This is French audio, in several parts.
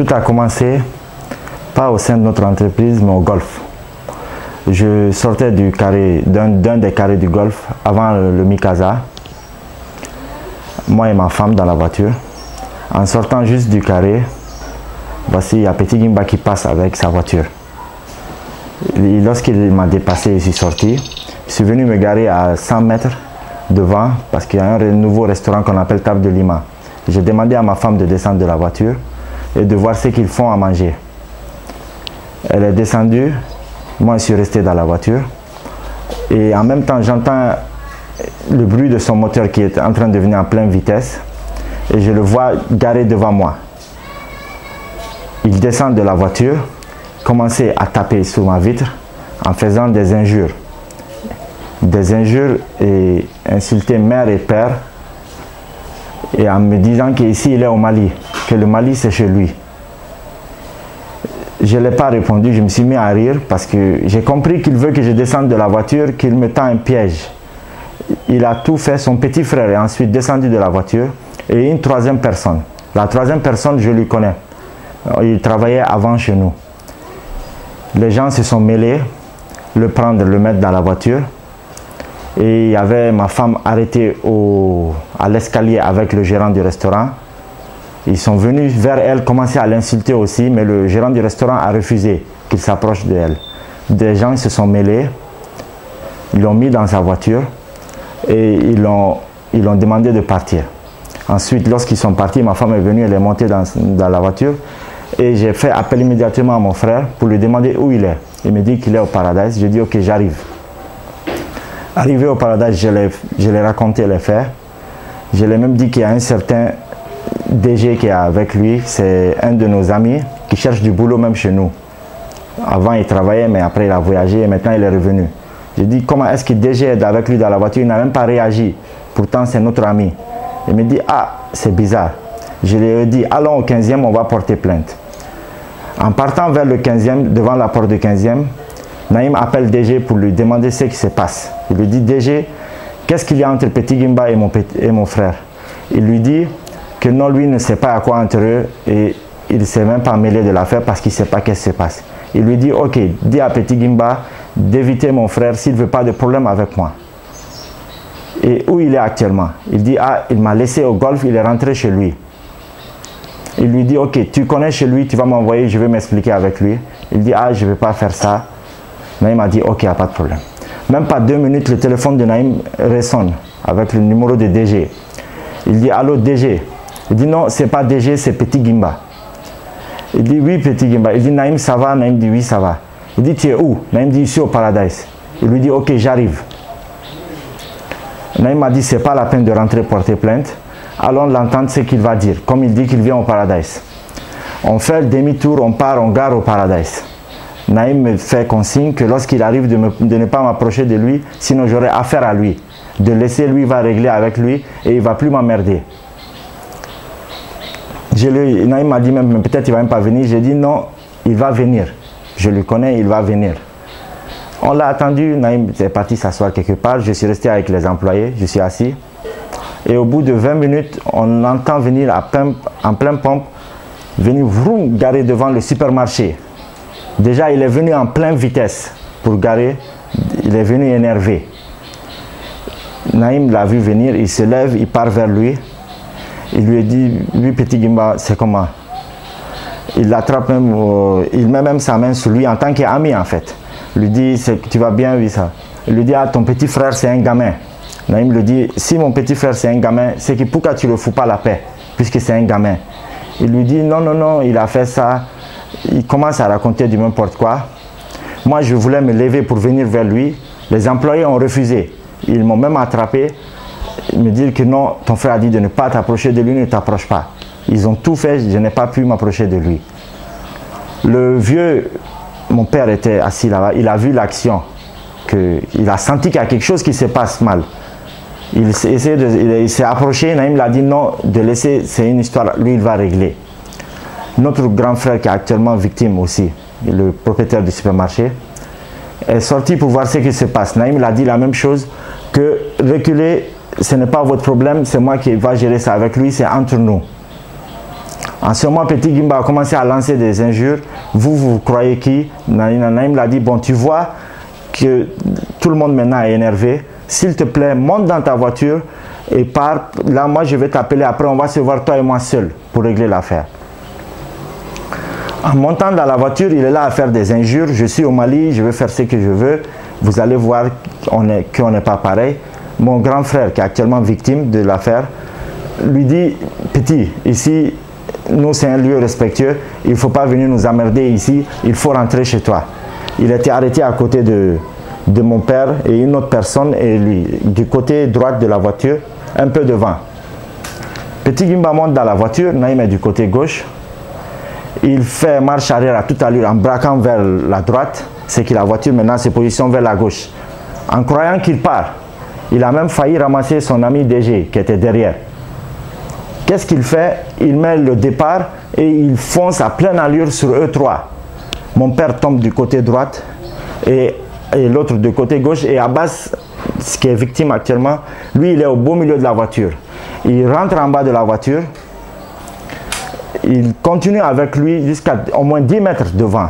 Tout a commencé, pas au sein de notre entreprise, mais au golf. Je sortais du carré, d'un des carrés du golf, avant le Mikasa, moi et ma femme dans la voiture. En sortant juste du carré, voici, il y a Petit Gimba qui passe avec sa voiture. Lorsqu'il m'a dépassé, je suis sorti. Je suis venu me garer à 100 mètres devant, parce qu'il y a un nouveau restaurant qu'on appelle Table de Lima. J'ai demandé à ma femme de descendre de la voiture et de voir ce qu'ils font à manger. Elle est descendue, moi je suis resté dans la voiture. Et en même temps, j'entends le bruit de son moteur qui est en train de venir en pleine vitesse. Et je le vois garé devant moi. Il descend de la voiture, commençait à taper sur ma vitre en faisant des injures. Des injures et insulter mère et père. Et en me disant qu'ici il est au Mali, que le Mali c'est chez lui. Je ne l'ai pas répondu, je me suis mis à rire parce que j'ai compris qu'il veut que je descende de la voiture, qu'il me tend un piège. Il a tout fait, son petit frère est ensuite descendu de la voiture et une troisième personne. La troisième personne, je lui connais. Il travaillait avant chez nous. Les gens se sont mêlés, le prendre, le mettre dans la voiture. Et il y avait ma femme arrêtée à l'escalier avec le gérant du restaurant. Ils sont venus vers elle, commencer à l'insulter aussi, mais le gérant du restaurant a refusé qu'il s'approche d'elle. Des gens se sont mêlés, ils l'ont mis dans sa voiture et ils l'ont demandé de partir. Ensuite, lorsqu'ils sont partis, ma femme est venue, elle est montée dans la voiture et j'ai fait appel immédiatement à mon frère pour lui demander où il est. Il me dit qu'il est au Paradise. J'ai dit ok, j'arrive. Arrivé au Paradise, je l'ai raconté les faits. Je l'ai même dit qu'il y a un certain DG qui est avec lui, c'est un de nos amis qui cherche du boulot même chez nous. Avant il travaillait mais après il a voyagé et maintenant il est revenu. J'ai dit comment est-ce que DG est avec lui dans la voiture, il n'a même pas réagi. Pourtant c'est notre ami. Il me dit ah c'est bizarre. Je lui ai dit allons au 15e, on va porter plainte. En partant vers le 15e, devant la porte du 15e, Naïm appelle DG pour lui demander ce qui se passe. Il lui dit DG, qu'est-ce qu'il y a entre Petit Gimba et mon frère? Il lui dit que non, lui ne sait pas à quoi entre eux et il ne s'est même pas mêlé de l'affaire parce qu'il ne sait pas ce qui se passe. Il lui dit ok, dis à Petit Gimba d'éviter mon frère s'il ne veut pas de problème avec moi. Et où il est actuellement? Il dit ah, il m'a laissé au golf, il est rentré chez lui. Il lui dit ok, tu connais chez lui, tu vas m'envoyer, je vais m'expliquer avec lui. Il dit ah, je ne vais pas faire ça. Naïm a dit ok, il n'y a pas de problème. Même pas 2 minutes, le téléphone de Naïm résonne avec le numéro de DG. Il dit allô DG. Il dit non, c'est pas DG, c'est Petit Gimba. Il dit oui Petit Gimba. Il dit Naïm ça va? Naïm dit oui ça va. Il dit tu es où? Naïm dit ici au Paradise. Il lui dit ok, j'arrive. Naïm a dit c'est pas la peine de rentrer porter plainte. Allons l'entendre ce qu'il va dire, comme il dit qu'il vient au Paradise. On fait le demi-tour, on part, on gare au Paradise. Naïm me fait consigne que lorsqu'il arrive de ne pas m'approcher de lui, sinon j'aurai affaire à lui. De laisser lui, va régler avec lui et il ne va plus m'emmerder. Naïm m'a dit même peut-être il ne va même pas venir. J'ai dit non, il va venir. Je le connais, il va venir. On l'a attendu, Naïm est parti s'asseoir quelque part. Je suis resté avec les employés, je suis assis. Et au bout de 20 minutes, on entend venir en plein pompe, venir vroom, garer devant le supermarché. Déjà, il est venu en pleine vitesse pour garer. Il est venu énervé. Naïm l'a vu venir, il se lève, il part vers lui. Il lui dit, lui Petit Gimba, c'est comment? Il l'attrape même, il met même sa main sur lui en tant qu'ami en fait. Il lui dit, tu vas bien, oui ça. Il lui dit, ah ton petit frère c'est un gamin. Naïm lui dit, si mon petit frère c'est un gamin, c'est que pourquoi tu ne le fous pas la paix, puisque c'est un gamin? Il lui dit, non, non, non, il a fait ça. Il commence à raconter du n'importe quoi. Moi, je voulais me lever pour venir vers lui. Les employés ont refusé. Ils m'ont même attrapé. Me dire que non, ton frère a dit de ne pas t'approcher de lui, ne t'approche pas. Ils ont tout fait, je n'ai pas pu m'approcher de lui. Le vieux, mon père était assis là-bas, il a vu l'action. Il a senti qu'il y a quelque chose qui se passe mal. Il s'est approché, Naïm l'a dit non, de laisser, c'est une histoire, lui il va régler. Notre grand frère qui est actuellement victime aussi, le propriétaire du supermarché, est sorti pour voir ce qui se passe. Naïm l'a dit la même chose, que reculer, ce n'est pas votre problème, c'est moi qui va gérer ça avec lui, c'est entre nous. En ce moment, petit Gimba a commencé à lancer des injures. Vous croyez qui? Naïm l'a dit, bon, tu vois que tout le monde maintenant est énervé. S'il te plaît, monte dans ta voiture et pars. Là, moi, je vais t'appeler. Après, on va se voir toi et moi seuls pour régler l'affaire. En montant dans la voiture, il est là à faire des injures. Je suis au Mali, je vais faire ce que je veux. Vous allez voir qu'on n'est pas pareil. Mon grand frère, qui est actuellement victime de l'affaire, lui dit, petit, ici, nous, c'est un lieu respectueux. Il ne faut pas venir nous emmerder ici. Il faut rentrer chez toi. Il était arrêté à côté de mon père et une autre personne et lui, du côté droit de la voiture, un peu devant. Petit Gimba monte dans la voiture, Naïm est du côté gauche. Il fait marche arrière à toute allure en braquant vers la droite. C'est que la voiture maintenant se positionne vers la gauche. En croyant qu'il part, il a même failli ramasser son ami DG qui était derrière. Qu'est-ce qu'il fait? Il met le départ et il fonce à pleine allure sur E3. Mon père tombe du côté droit et l'autre du côté gauche. Et Abbas, ce qui est victime actuellement, lui, il est au beau milieu de la voiture. Il rentre en bas de la voiture. Il continue avec lui jusqu'à au moins 10 mètres devant.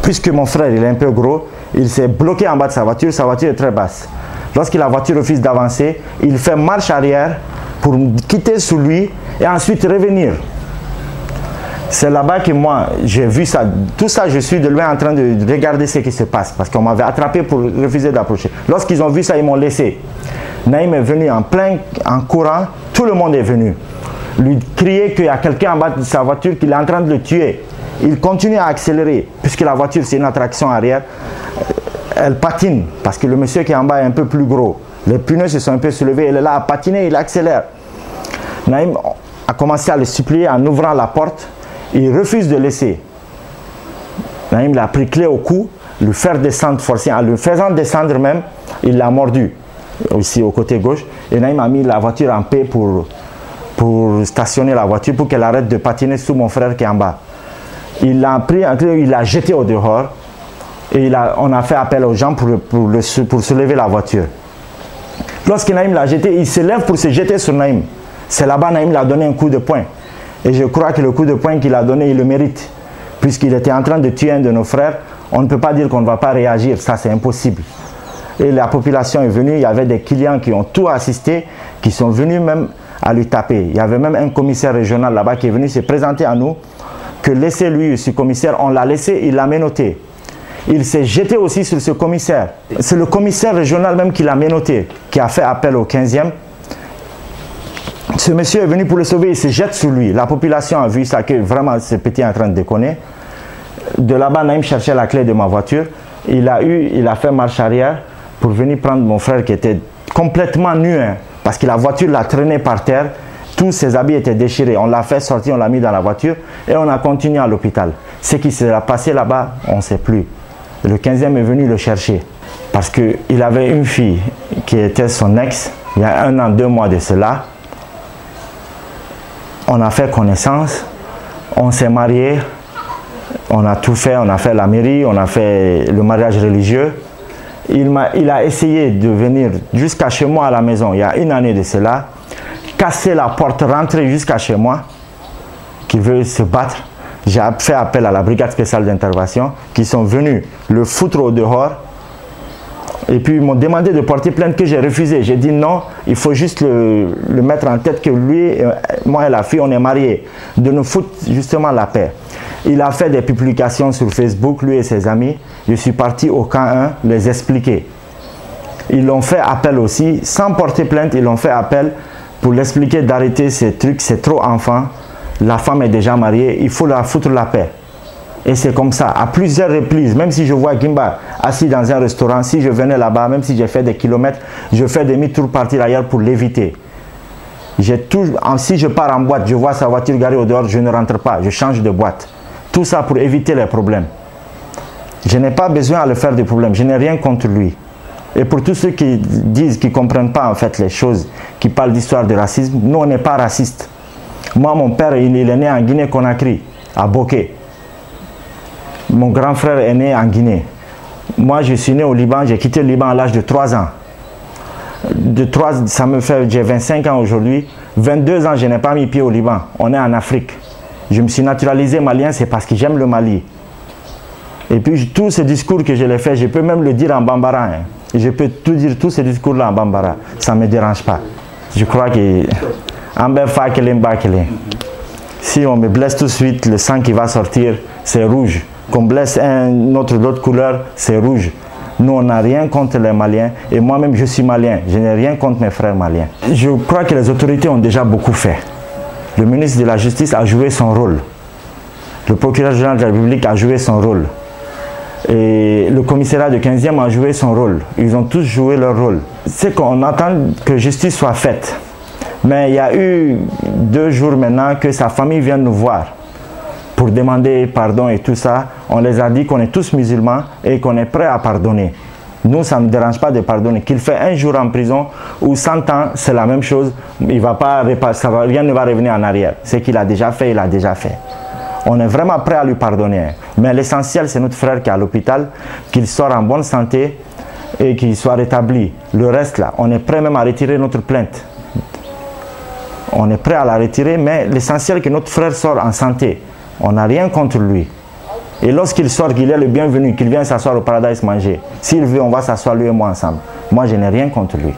Puisque mon frère, il est un peu gros, il s'est bloqué en bas de sa voiture est très basse. Lorsque la voiture refuse d'avancer, il fait marche arrière pour quitter sous lui et ensuite revenir. C'est là-bas que moi, j'ai vu ça. Tout ça, je suis de loin en train de regarder ce qui se passe parce qu'on m'avait attrapé pour refuser d'approcher. Lorsqu'ils ont vu ça, ils m'ont laissé. Naïm est venu en courant, tout le monde est venu. Lui crier qu'il y a quelqu'un en bas de sa voiture qui est en train de le tuer. Il continue à accélérer, puisque la voiture c'est une attraction arrière. Elle patine, parce que le monsieur qui est en bas est un peu plus gros. Les pneus se sont un peu soulevés, il est là à patiner, il accélère. Naïm a commencé à le supplier en ouvrant la porte. Il refuse de laisser. Naïm l'a pris clé au cou, le faire descendre forcé. En le faisant descendre même, il l'a mordu, aussi au côté gauche. Et Naïm a mis la voiture en paix pour stationner la voiture, pour qu'elle arrête de patiner sous mon frère qui est en bas. Il l'a pris, il l'a jeté au dehors et on a fait appel aux gens pour soulever la voiture. Lorsque Naïm l'a jeté, il se lève pour se jeter sur Naïm. C'est là-bas Naïm l'a donné un coup de poing. Et je crois que le coup de poing qu'il a donné, il le mérite. Puisqu'il était en train de tuer un de nos frères, on ne peut pas dire qu'on ne va pas réagir, ça c'est impossible. Et la population est venue, il y avait des clients qui ont tout assisté, qui sont venus même à lui taper. Il y avait même un commissaire régional là-bas qui est venu se présenter à nous, que laissez-lui, ce commissaire, on l'a laissé, il l'a menotté. Il s'est jeté aussi sur ce commissaire. C'est le commissaire régional même qui l'a menotté, qui a fait appel au 15e. Ce monsieur est venu pour le sauver, il se jette sur lui. La population a vu ça, que vraiment ce petit est en train de déconner. De là-bas, Naïm cherchait la clé de ma voiture. Il a fait marche arrière pour venir prendre mon frère qui était complètement nu, hein, parce que la voiture l'a traîné par terre. Tous ses habits étaient déchirés. On l'a fait sortir, on l'a mis dans la voiture et on a continué à l'hôpital. Ce qui s'est passé là-bas, on ne sait plus. Le 15e est venu le chercher parce qu'il avait une fille qui était son ex il y a 1 an, 2 mois de cela. On a fait connaissance, on s'est mariés, on a tout fait, on a fait la mairie, on a fait le mariage religieux. Il a essayé de venir jusqu'à chez moi à la maison il y a 1 année de cela, casser la porte, rentrer jusqu'à chez moi, qui veut se battre. J'ai fait appel à la brigade spéciale d'intervention qui sont venus le foutre au dehors. Et puis ils m'ont demandé de porter plainte que j'ai refusé. J'ai dit non, il faut juste le mettre en tête que lui, moi et la fille, on est mariés. De nous foutre justement la paix. Il a fait des publications sur Facebook, lui et ses amis. Je suis parti au camp 1 les expliquer. Ils l'ont fait appel aussi, sans porter plainte, ils l'ont fait appel pour l'expliquer d'arrêter ces trucs, c'est trop enfant. La femme est déjà mariée, il faut la foutre la paix. Et c'est comme ça, à plusieurs reprises, même si je vois Gimba assis dans un restaurant, si je venais là-bas, même si j'ai fait des kilomètres, je fais demi-tour partir ailleurs pour l'éviter. Si je pars en boîte, je vois sa voiture garée au dehors, je ne rentre pas, je change de boîte. Tout ça pour éviter les problèmes. Je n'ai pas besoin de le faire des problèmes, je n'ai rien contre lui. Et pour tous ceux qui disent, qui ne comprennent pas en fait les choses, qui parlent d'histoire de racisme, nous on n'est pas racistes. Moi, mon père, il est né en Guinée-Conakry, à Boké. Mon grand frère est né en Guinée. Moi, je suis né au Liban, j'ai quitté le Liban à l'âge de 3 ans. J'ai 25 ans aujourd'hui. 22 ans, je n'ai pas mis pied au Liban. On est en Afrique. Je me suis naturalisé malien, c'est parce que j'aime le Mali. Et puis, tous ces discours que je les fais, je peux même le dire en bambara. Hein. Je peux tout dire, tous ces discours-là en bambara. Ça ne me dérange pas. Je crois que... Si on me blesse tout de suite, le sang qui va sortir, c'est rouge. Qu'on blesse un autre d'autre couleur, c'est rouge. Nous, on n'a rien contre les Maliens. Et moi-même, je suis malien. Je n'ai rien contre mes frères maliens. Je crois que les autorités ont déjà beaucoup fait. Le ministre de la Justice a joué son rôle. Le procureur général de la République a joué son rôle. Et le commissariat de 15e a joué son rôle. Ils ont tous joué leur rôle. C'est qu'on attend que justice soit faite. Mais il y a eu 2 jours maintenant que sa famille vient nous voir pour demander pardon et tout ça. On les a dit qu'on est tous musulmans et qu'on est prêt à pardonner. Nous, ça ne nous dérange pas de pardonner. Qu'il fait 1 jour en prison ou 100 ans, c'est la même chose. Il va pas, rien ne va revenir en arrière. Ce qu'il a déjà fait, il a déjà fait. On est vraiment prêt à lui pardonner. Mais l'essentiel, c'est notre frère qui est à l'hôpital, qu'il sorte en bonne santé et qu'il soit rétabli. Le reste, là, on est prêt même à retirer notre plainte. On est prêt à la retirer, mais l'essentiel est que notre frère sorte en santé. On n'a rien contre lui. Et lorsqu'il sort, qu'il est le bienvenu, qu'il vienne s'asseoir au Paradise manger. S'il veut, on va s'asseoir lui et moi ensemble. Moi, je n'ai rien contre lui.